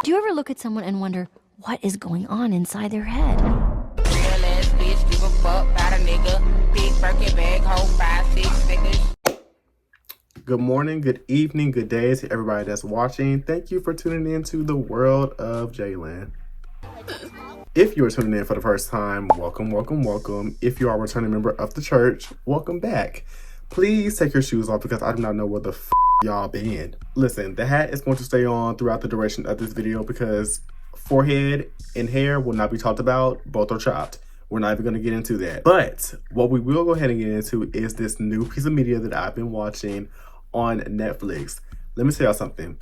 Do you ever look at someone and wonder what is going on inside their head? Real ass bitch, give a fuck about a nigga. Big Birkin bag, hold 5-6 figures. Good morning, good evening, good day to everybody that's watching. Thank you for tuning in to the world of Jayland. If you are tuning in for the first time, welcome, welcome, welcome. If you are a returning member of the church, welcome back. Please take your shoes off because I do not know where the y'all been. Listen, the hat is going to stay on throughout the duration of this video because forehead and hair will not be talked about. Both are chopped. We're not even going to get into that. But what we will go ahead and get into is this new piece of media that I've been watching on Netflix. Let me tell y'all something.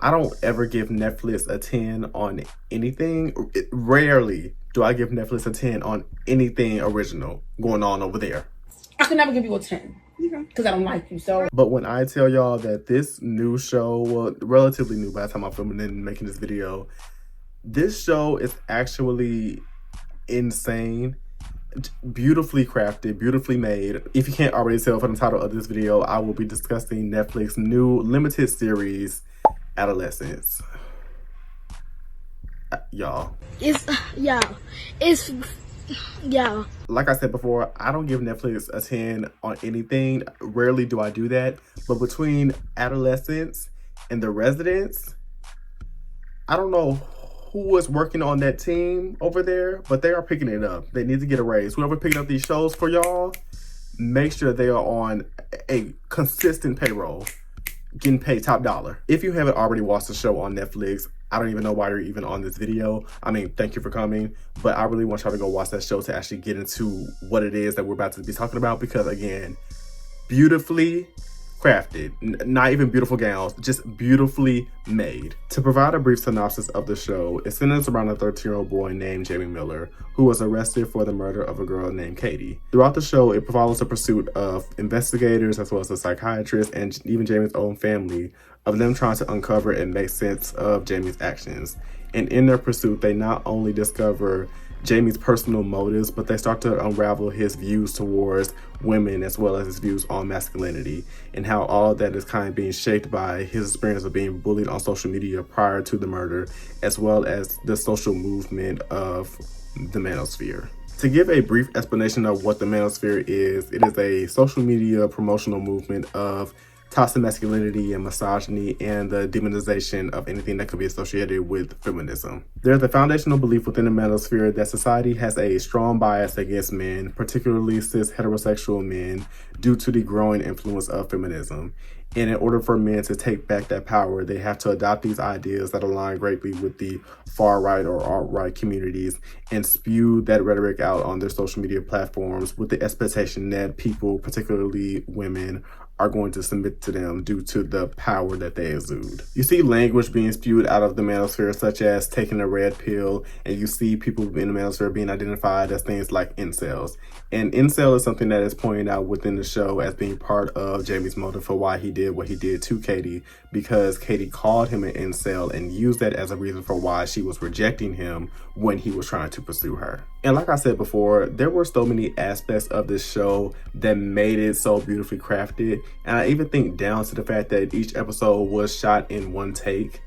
I don't ever give Netflix a 10 on anything. Rarely do I give Netflix a 10 on anything original going on over there. I could never give you a 10 because I don't like you. So, but when I tell y'all that this new show, well, relatively new by the time I'm filming and making this video, this show is actually insane, beautifully crafted, beautifully made. If you can't already tell from the title of this video, I will be discussing Netflix's new limited series, Adolescence. Y'all. Yeah. Like I said before, I don't give Netflix a 10 on anything. Rarely do I do that. But between Adolescence and The Residents, I don't know who was working on that team over there, but they are picking it up. They need to get a raise. Whoever picking up these shows for y'all, make sure they are on a consistent payroll, getting paid top dollar. If you haven't already watched the show on Netflix, I don't even know why you're even on this video. I mean, thank you for coming, but I really want y'all to go watch that show to actually get into what it is that we're about to be talking about, because again, beautifully crafted, not even beautiful gowns, just beautifully made. To provide a brief synopsis of the show, it centers around a 13-year-old boy named Jamie Miller, who was arrested for the murder of a girl named Katie. Throughout the show, it follows the pursuit of investigators as well as a psychiatrist and even Jamie's own family, of them trying to uncover and make sense of Jamie's actions. And in their pursuit, they not only discover Jamie's personal motives, but they start to unravel his views towards women as well as his views on masculinity, and how all of that is kind of being shaped by his experience of being bullied on social media prior to the murder, as well as the social movement of the manosphere. To give a brief explanation of what the manosphere is, it is a social media promotional movement of toxic masculinity and misogyny and the demonization of anything that could be associated with feminism. There's a foundational belief within the manosphere that society has a strong bias against men, particularly cis heterosexual men, due to the growing influence of feminism. And in order for men to take back that power, they have to adopt these ideas that align greatly with the far-right or alt-right communities and spew that rhetoric out on their social media platforms with the expectation that people, particularly women, are going to submit to them due to the power that they exude. You see language being spewed out of the manosphere, such as taking a red pill, and you see people in the manosphere being identified as things like incels. And incel is something that is pointed out within the show as being part of Jamie's motive for why he did what he did to Katie, because Katie called him an incel and used that as a reason for why she was rejecting him when he was trying to pursue her. And like I said before, there were so many aspects of this show that made it so beautifully crafted. And I even think down to the fact that each episode was shot in one take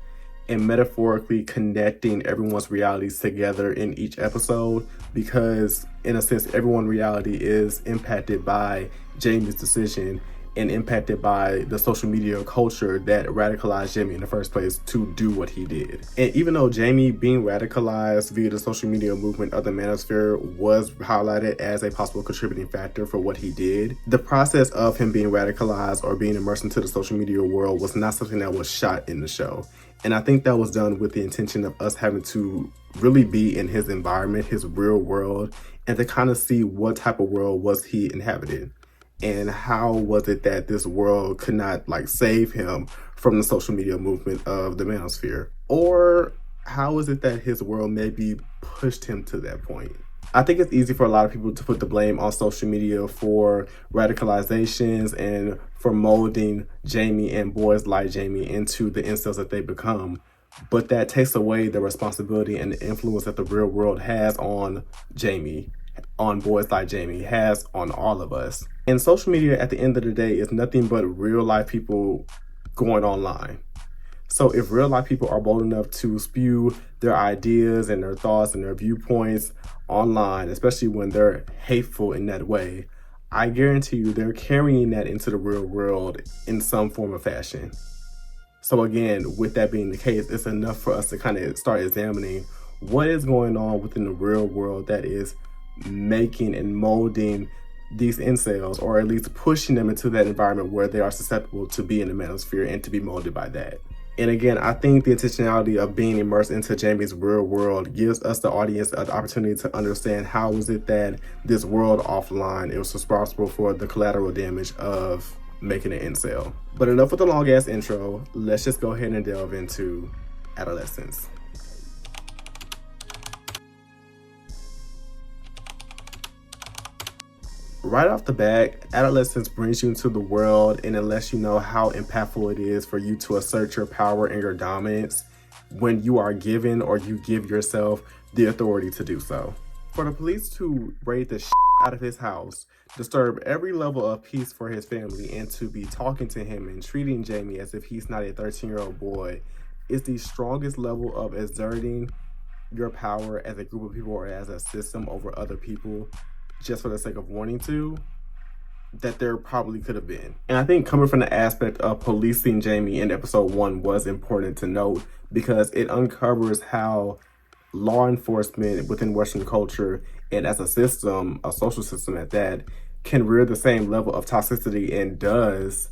and metaphorically connecting everyone's realities together in each episode, because in a sense, everyone's reality is impacted by Jamie's decision and impacted by the social media culture that radicalized Jamie in the first place to do what he did. And even though Jamie being radicalized via the social media movement of the manosphere was highlighted as a possible contributing factor for what he did, the process of him being radicalized or being immersed into the social media world was not something that was shot in the show. And I think that was done with the intention of us having to really be in his environment, his real world, and to kind of see what type of world was he inhabited. And how was it that this world could not save him from the social media movement of the manosphere? Or how is it that his world maybe pushed him to that point? I think it's easy for a lot of people to put the blame on social media for radicalizations and for molding Jamie and boys like Jamie into the incels that they become. But that takes away the responsibility and the influence that the real world has on Jamie, on boys like Jamie, has on all of us. And social media at the end of the day is nothing but real life people going online. So if real life people are bold enough to spew their ideas and their thoughts and their viewpoints online, especially when they're hateful in that way, I guarantee you they're carrying that into the real world in some form or fashion. So again, with that being the case, it's enough for us to kind of start examining what is going on within the real world that is making and molding these incels, or at least pushing them into that environment where they are susceptible to be in the manosphere and to be molded by that. And again, I think the intentionality of being immersed into Jamie's real world gives us, the audience, the opportunity to understand how is it that this world offline is responsible for the collateral damage of making an incel. But enough with the long ass intro. Let's just go ahead and delve into Adolescence. Right off the bat, Adolescence brings you into the world and it lets you know how impactful it is for you to assert your power and your dominance when you are given, or you give yourself, the authority to do so. For the police to raid the out of his house, disturb every level of peace for his family, and to be talking to him and treating Jamie as if he's not a 13-year-old boy is the strongest level of exerting your power as a group of people or as a system over other people, just for the sake of wanting to, that there probably could have been. And I think coming from the aspect of policing Jamie in episode 1 was important to note, because it uncovers how law enforcement within Western culture, and as a system, a social system at that, can rear the same level of toxicity, and does,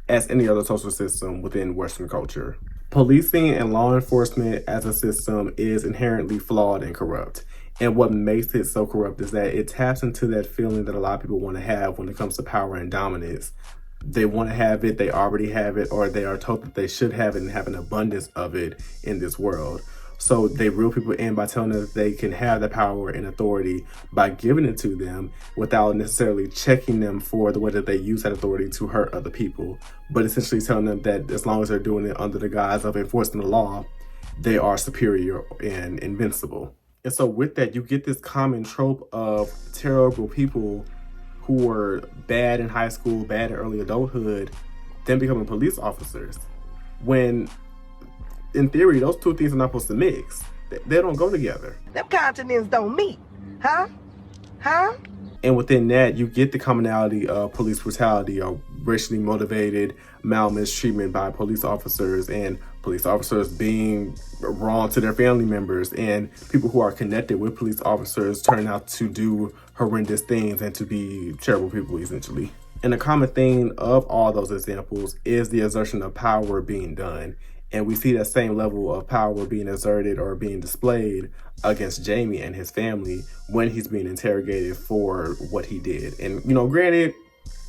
as any other social system within Western culture. Policing and law enforcement as a system is inherently flawed and corrupt. And what makes it so corrupt is that it taps into that feeling that a lot of people want to have when it comes to power and dominance. They want to have it, they already have it, or they are told that they should have it and have an abundance of it in this world. So they reel people in by telling them that they can have the power and authority by giving it to them without necessarily checking them for the way that they use that authority to hurt other people, but essentially telling them that as long as they're doing it under the guise of enforcing the law, they are superior and invincible. And so with that, you get this common trope of terrible people who were bad in high school, bad in early adulthood, then becoming police officers. When, in theory, those two things are not supposed to mix. They don't go together. Them continents don't meet. Huh? And within that, you get the commonality of police brutality, or racially motivated malmistreatment by police officers, and police officers being wrong to their family members, and people who are connected with police officers turn out to do horrendous things and to be terrible people, essentially. And the common theme of all those examples is the exertion of power being done. And we see that same level of power being exerted or being displayed against Jamie and his family when he's being interrogated for what he did. And, granted,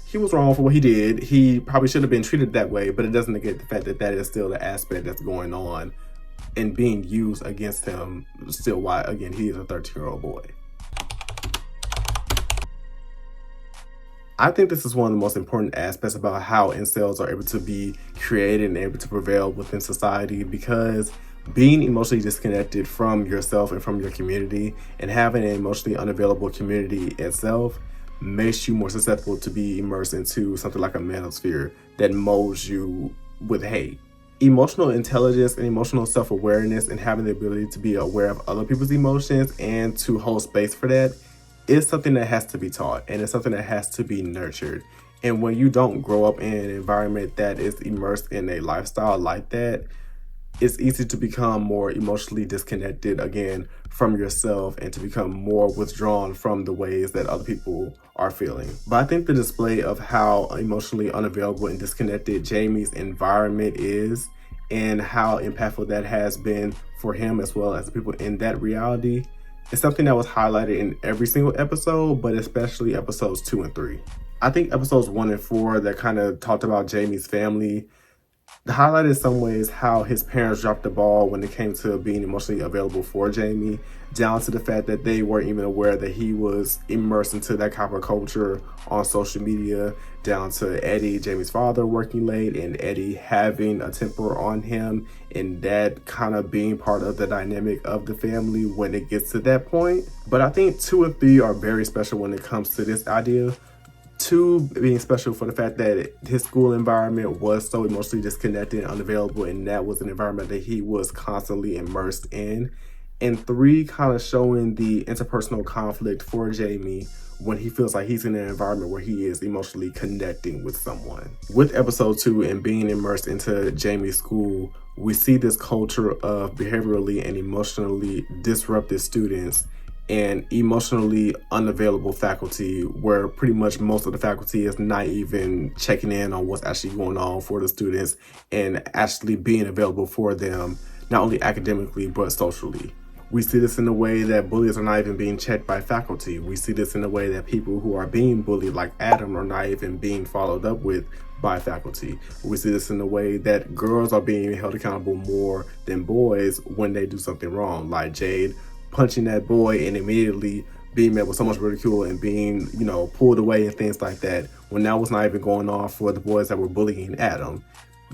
he was wrong for what he did. He probably should have been treated that way, but it doesn't negate the fact that that is still the aspect that's going on and being used against him still, why, again, he is a 13-year-old boy. I think this is one of the most important aspects about how incels are able to be created and able to prevail within society, because being emotionally disconnected from yourself and from your community, and having an emotionally unavailable community itself, makes you more susceptible to be immersed into something like a manosphere that molds you with hate. Emotional intelligence and emotional self-awareness, and having the ability to be aware of other people's emotions and to hold space for that, is something that has to be taught, and it's something that has to be nurtured. And when you don't grow up in an environment that is immersed in a lifestyle like that, it's easy to become more emotionally disconnected again from yourself, and to become more withdrawn from the ways that other people are feeling. But I think the display of how emotionally unavailable and disconnected Jamie's environment is, and how impactful that has been for him as well as the people in that reality, it's something that was highlighted in every single episode, but especially episodes 2 and 3. I think episodes 1 and 4 that kind of talked about Jamie's family highlighted in some ways how his parents dropped the ball when it came to being emotionally available for Jamie, down to the fact that they weren't even aware that he was immersed into that type of culture on social media, down to Eddie, Jamie's father, working late, and Eddie having a temper on him, and that kind of being part of the dynamic of the family when it gets to that point. But I think 2 and 3 are very special when it comes to this idea. Two, being special for the fact that his school environment was so emotionally disconnected and unavailable, and that was an environment that he was constantly immersed in. And three, kind of showing the interpersonal conflict for Jamie when he feels like he's in an environment where he is emotionally connecting with someone. With episode 2 and being immersed into Jamie's school, we see this culture of behaviorally and emotionally disrupted students and emotionally unavailable faculty, where pretty much most of the faculty is not even checking in on what's actually going on for the students and actually being available for them, not only academically but socially. We see this in the way that bullies are not even being checked by faculty. We see this in the way that people who are being bullied, like Adam, are not even being followed up with by faculty. We see this in the way that girls are being held accountable more than boys when they do something wrong, like Jade punching that boy and immediately being met with so much ridicule and being, pulled away and things like that, when that was not even going on for the boys that were bullying Adam.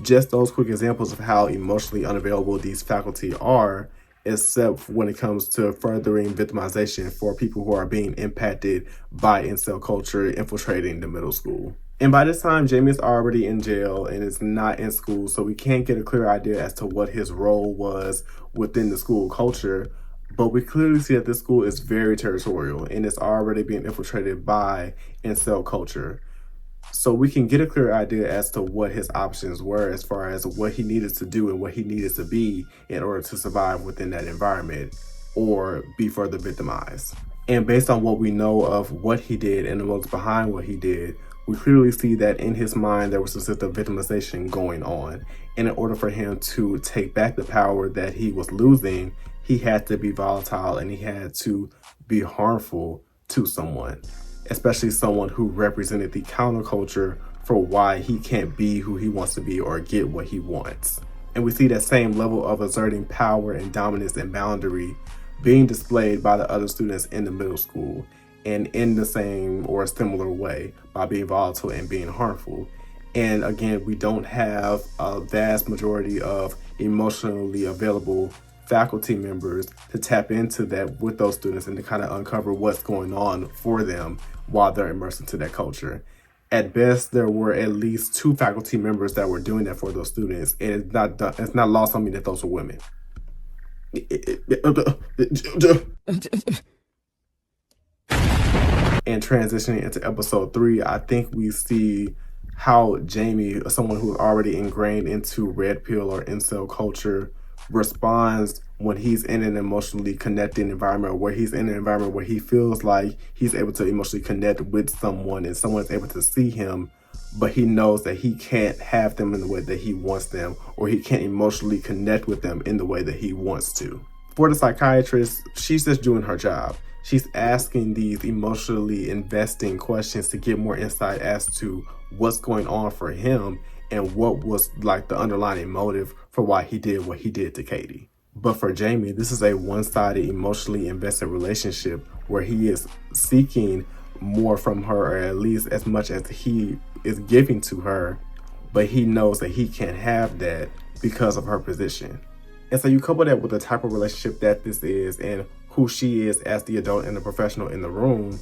Just those quick examples of how emotionally unavailable these faculty are, except when it comes to furthering victimization for people who are being impacted by incel culture infiltrating the middle school. And by this time, Jamie is already in jail and is not in school, so we can't get a clear idea as to what his role was within the school culture. But we clearly see that this school is very territorial and it's already being infiltrated by incel culture. So we can get a clear idea as to what his options were as far as what he needed to do and what he needed to be in order to survive within that environment or be further victimized. And based on what we know of what he did and the motives behind what he did, we clearly see that in his mind there was a sense of victimization going on. And in order for him to take back the power that he was losing, he had to be volatile and he had to be harmful to someone, especially someone who represented the counterculture for why he can't be who he wants to be or get what he wants. And we see that same level of asserting power and dominance and boundary being displayed by the other students in the middle school, and in the same or a similar way by being volatile and being harmful. And again, we don't have a vast majority of emotionally available faculty members to tap into that with those students and to kind of uncover what's going on for them while they're immersed into that culture. At best, there were at least 2 faculty members that were doing that for those students, and it's not lost on me that those were women. And transitioning into episode 3, I think we see how Jamie, someone who's already ingrained into red pill or incel culture, responds when he's in an emotionally connected environment, where he's in an environment where he feels like he's able to emotionally connect with someone and someone is able to see him, but he knows that he can't have them in the way that he wants them, or he can't emotionally connect with them in the way that he wants to. For the psychiatrist, she's just doing her job. She's asking these emotionally investing questions to get more insight as to what's going on for him and what was like the underlying motive for why he did what he did to Katie. But for Jamie, this is a one-sided, emotionally invested relationship where he is seeking more from her, or at least as much as he is giving to her, but he knows that he can't have that because of her position. And so you couple that with the type of relationship that this is and who she is as the adult and the professional in the room,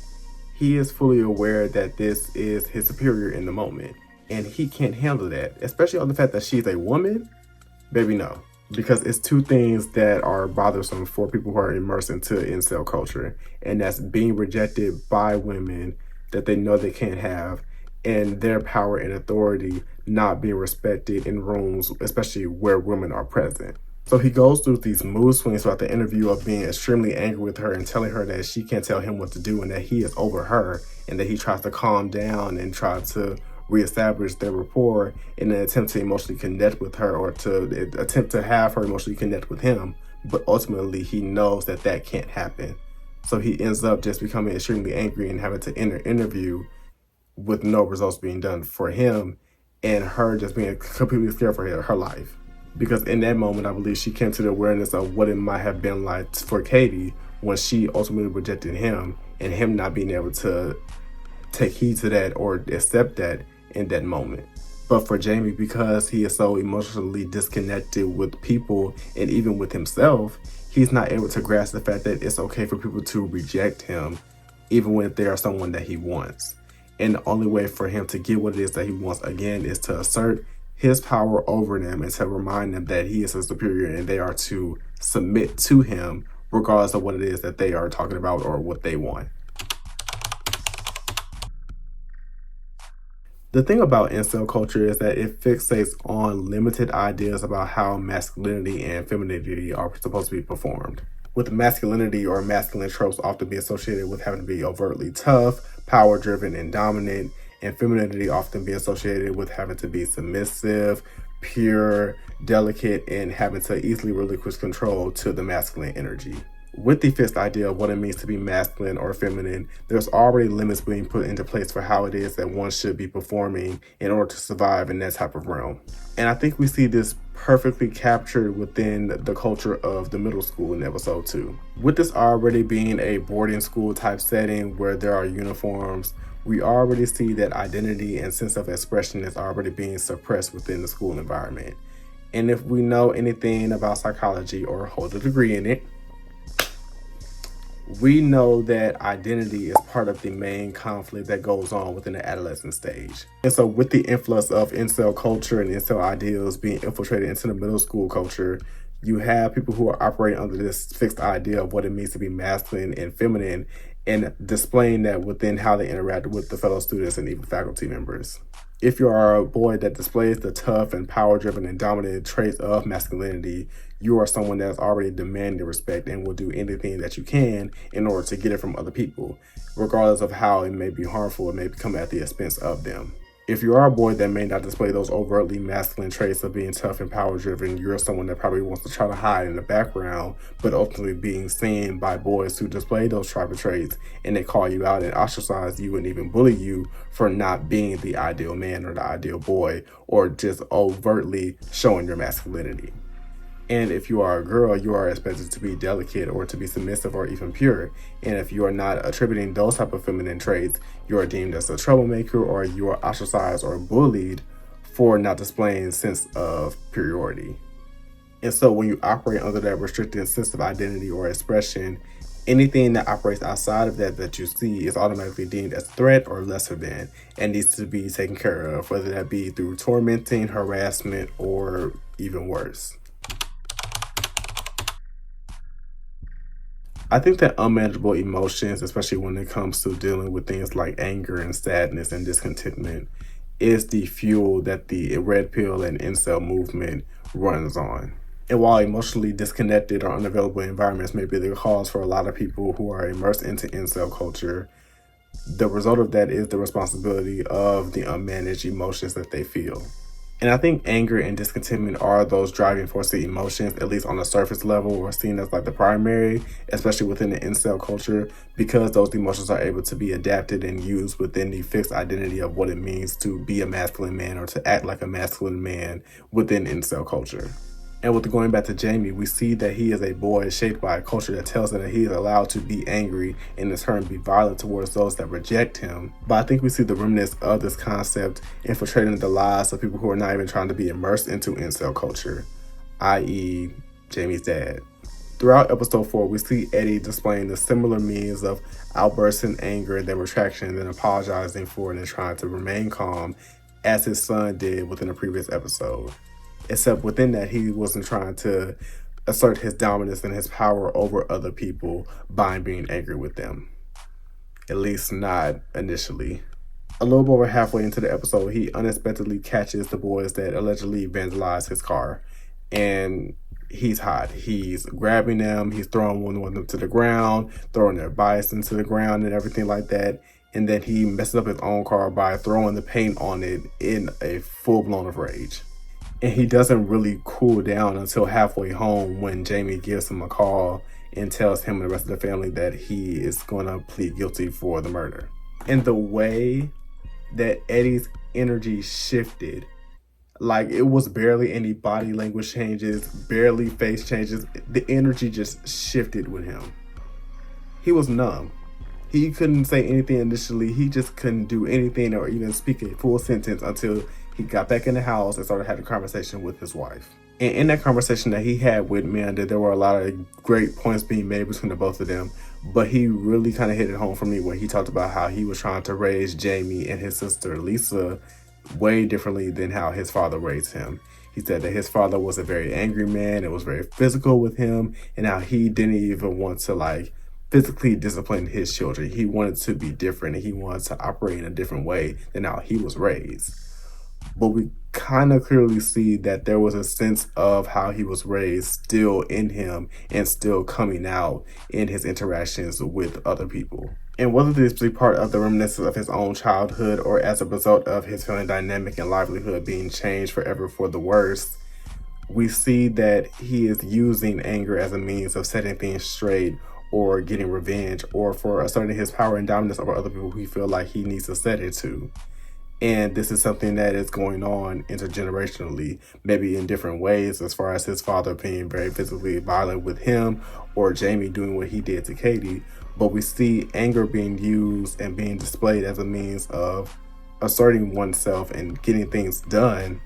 he is fully aware that this is his superior in the moment. And he can't handle that, especially on the fact that she's a woman. Baby, no. Because it's 2 things that are bothersome for people who are immersed into incel culture. And that's being rejected by women that they know they can't have, and their power and authority not being respected in rooms, especially where women are present. So he goes through these mood swings throughout the interview of being extremely angry with her and telling her that she can't tell him what to do and that he is over her, and that he tries to calm down and try to reestablish their rapport in an attempt to emotionally connect with her, or to attempt to have her emotionally connect with him. But ultimately, he knows that that can't happen. So he ends up just becoming extremely angry and having to end an interview with no results being done for him, and her just being completely scared for her life. Because in that moment, I believe she came to the awareness of what it might have been like for Katie when she ultimately rejected him, and him not being able to take heed to that or accept that in that moment. But for Jamie, because he is so emotionally disconnected with people and even with himself, he's not able to grasp the fact that it's okay for people to reject him, even when they are someone that he wants. And the only way for him to get what it is that he wants again is to assert his power over them and to remind them that he is a superior and they are to submit to him regardless of what it is that they are talking about or what they want. The thing about incel culture is that it fixates on limited ideas about how masculinity and femininity are supposed to be performed. With masculinity or masculine tropes often be associated with having to be overtly tough, power-driven, and dominant, and femininity often be associated with having to be submissive, pure, delicate, and having to easily relinquish control to the masculine energy. With the fixed idea of what it means to be masculine or feminine, there's already limits being put into place for how it is that one should be performing in order to survive in that type of realm. And I think we see this perfectly captured within the culture of the middle school in episode 2. With this already being a boarding school type setting where there are uniforms, we already see that identity and sense of expression is already being suppressed within the school environment. And if we know anything about psychology or hold a degree in it, we know that identity is part of the main conflict that goes on within the adolescent stage. And so with the influx of incel culture and incel ideals being infiltrated into the middle school culture, you have people who are operating under this fixed idea of what it means to be masculine and feminine and displaying that within how they interact with the fellow students and even faculty members. If you are a boy that displays the tough and power-driven and dominant traits of masculinity, you are someone that's already demanding respect and will do anything that you can in order to get it from other people, regardless of how it may be harmful, it may come at the expense of them. If you are a boy that may not display those overtly masculine traits of being tough and power-driven, you're someone that probably wants to try to hide in the background, but ultimately being seen by boys who display those tribal traits, and they call you out and ostracize you and even bully you for not being the ideal man or the ideal boy, or just overtly showing your masculinity. And if you are a girl, you are expected to be delicate or to be submissive or even pure. And if you are not attributing those type of feminine traits, you are deemed as a troublemaker or you are ostracized or bullied for not displaying a sense of superiority. And so when you operate under that restricted sense of identity or expression, anything that operates outside of that you see is automatically deemed as a threat or lesser than and needs to be taken care of, whether that be through tormenting, harassment, or even worse. I think that unmanageable emotions, especially when it comes to dealing with things like anger and sadness and discontentment, is the fuel that the red pill and incel movement runs on. And while emotionally disconnected or unavailable environments may be the cause for a lot of people who are immersed into incel culture, the result of that is the responsibility of the unmanaged emotions that they feel. And I think anger and discontentment are those driving forces emotions, at least on the surface level, or seen as like the primary, especially within the incel culture, because those emotions are able to be adapted and used within the fixed identity of what it means to be a masculine man or to act like a masculine man within incel culture. And with going back to Jamie, we see that he is a boy shaped by a culture that tells him that he is allowed to be angry and in turn be violent towards those that reject him. But I think we see the remnants of this concept infiltrating the lives of people who are not even trying to be immersed into incel culture, i.e. Jamie's dad. Throughout episode 4, we see Eddie displaying the similar means of outbursts in anger and then retraction and then apologizing for it and trying to remain calm as his son did within a previous episode. Except within that, he wasn't trying to assert his dominance and his power over other people by being angry with them. At least not initially. A little over halfway into the episode, he unexpectedly catches the boys that allegedly vandalized his car. And he's hot. He's grabbing them. He's throwing one of them to the ground, throwing their bikes into the ground and everything like that. And then he messes up his own car by throwing the paint on it in a full-blown of rage. And he doesn't really cool down until halfway home when Jamie gives him a call and tells him and the rest of the family that he is going to plead guilty for the murder. And the way that Eddie's energy shifted, like it was barely any body language changes, barely face changes. The energy just shifted with him. He was numb. He couldn't say anything initially. He just couldn't do anything or even speak a full sentence until he got back in the house and started having a conversation with his wife. And in that conversation that he had with Amanda, there were a lot of great points being made between the both of them. but he really kind of hit it home for me when he talked about how he was trying to raise Jamie and his sister Lisa way differently than how his father raised him. He said that his father was a very angry man. It was very physical with him, and how he didn't even want to like physically discipline his children. He wanted to be different, and he wanted to operate in a different way than how he was raised. But we kind of clearly see that there was a sense of how he was raised still in him and still coming out in his interactions with other people. And whether this be part of the reminiscence of his own childhood or as a result of his family dynamic and livelihood being changed forever for the worse, we see that he is using anger as a means of setting things straight or getting revenge or for asserting his power and dominance over other people who he feel like he needs to set it to. And this is something that is going on intergenerationally, maybe in different ways, as far as his father being very physically violent with him or Jamie doing what he did to Katie. But we see anger being used and being displayed as a means of asserting oneself and getting things done.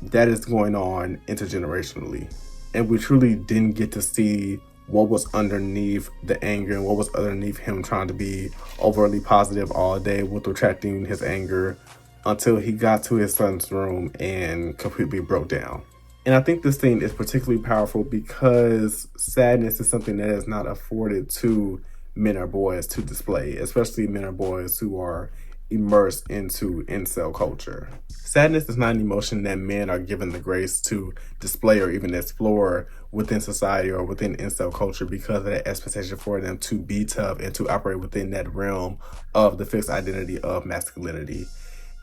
That is going on intergenerationally. And we truly didn't get to see what was underneath the anger and what was underneath him trying to be overly positive all day with retracting his anger until he got to his son's room and completely broke down. And I think this scene is particularly powerful because sadness is something that is not afforded to men or boys to display, especially men or boys who are immersed into incel culture. Sadness is not an emotion that men are given the grace to display or even explore within society or within incel culture because of that expectation for them to be tough and to operate within that realm of the fixed identity of masculinity.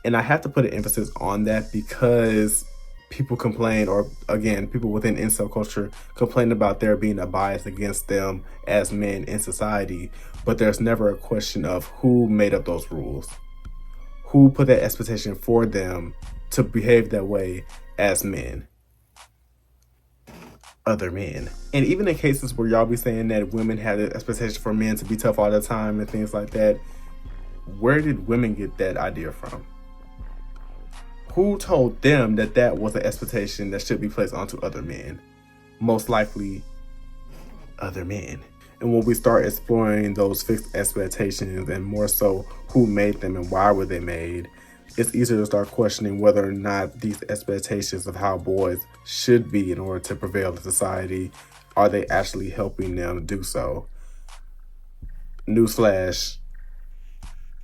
And I have to put an emphasis on that because people complain, or again, people within incel culture complain about there being a bias against them as men in society, but there's never a question of who made up those rules. Who put that expectation for them to behave that way as men? Other men. And even in cases where y'all be saying that women have the expectation for men to be tough all the time and things like that, where did women get that idea from? Who told them that that was an expectation that should be placed onto other men? Most likely, other men. And when we start exploring those fixed expectations and more so who made them and why were they made, it's easier to start questioning whether or not these expectations of how boys should be in order to prevail in society, are they actually helping them do so? Newsflash,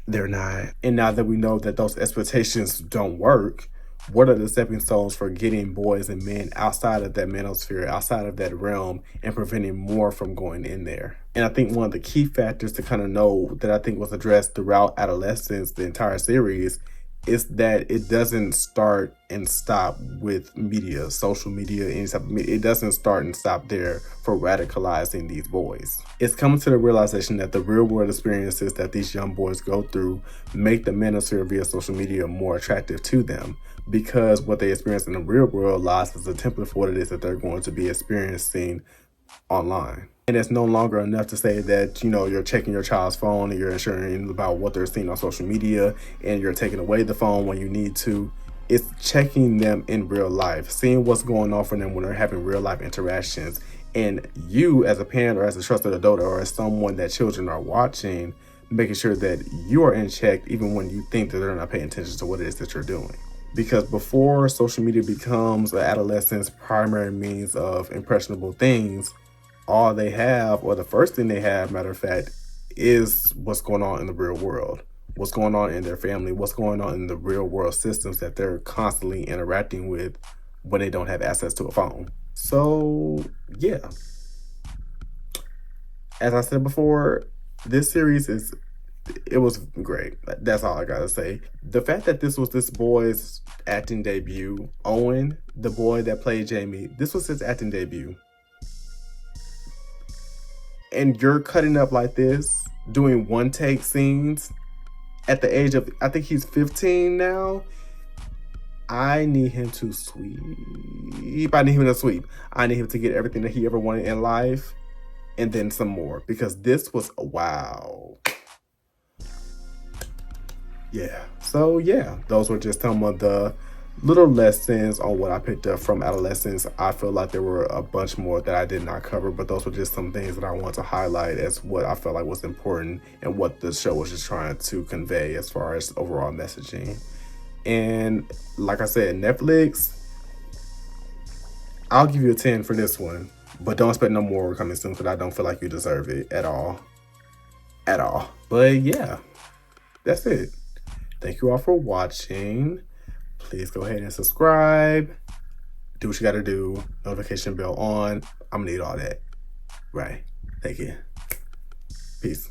they're not. And now that we know that those expectations don't work, what are the stepping stones for getting boys and men outside of that manosphere, outside of that realm, and preventing more from going in there? And I think one of the key factors to kind of know that I think was addressed throughout Adolescence, the entire series, is that it doesn't start and stop with media, social media, any type of media. It doesn't start and stop there for radicalizing these boys. It's coming to the realization that the real world experiences that these young boys go through make the manosphere via social media more attractive to them, because what they experience in the real world lies as a template for what it is that they're going to be experiencing online. And it's no longer enough to say that, you know, you're checking your child's phone and you're ensuring about what they're seeing on social media and you're taking away the phone when you need to. It's checking them in real life, seeing what's going on for them when they're having real life interactions. And you as a parent or as a trusted adult or as someone that children are watching, making sure that you are in check even when you think that they're not paying attention to what it is that you're doing. Because before social media becomes an adolescent's primary means of impressionable things, all they have, or the first thing they have, matter of fact, is what's going on in the real world, what's going on in their family, what's going on in the real world systems that they're constantly interacting with when they don't have access to a phone. So, yeah. As I said before, this series it was great. That's all I gotta say. The fact that this was this boy's acting debut, Owen, the boy that played Jamie, this was his acting debut. And you're cutting up like this, doing one take scenes at the age of, I think he's 15 now. I need him to sweep. I need him to sweep. I need him to get everything that he ever wanted in life and then some more, because this was wow. Yeah. So yeah, those were just some of the little lessons on what I picked up from Adolescence. I feel like there were a bunch more that I did not cover, but those were just some things that I want to highlight as what I felt like was important and what the show was just trying to convey as far as overall messaging. And like I said, Netflix, I'll give you a 10 for this one, but don't expect no more coming soon because I don't feel like you deserve it at all. At all. But yeah, that's it. Thank you all for watching. Please go ahead and subscribe. Do what you gotta do. Notification bell on. I'm gonna need all that. Right. Thank you. Peace.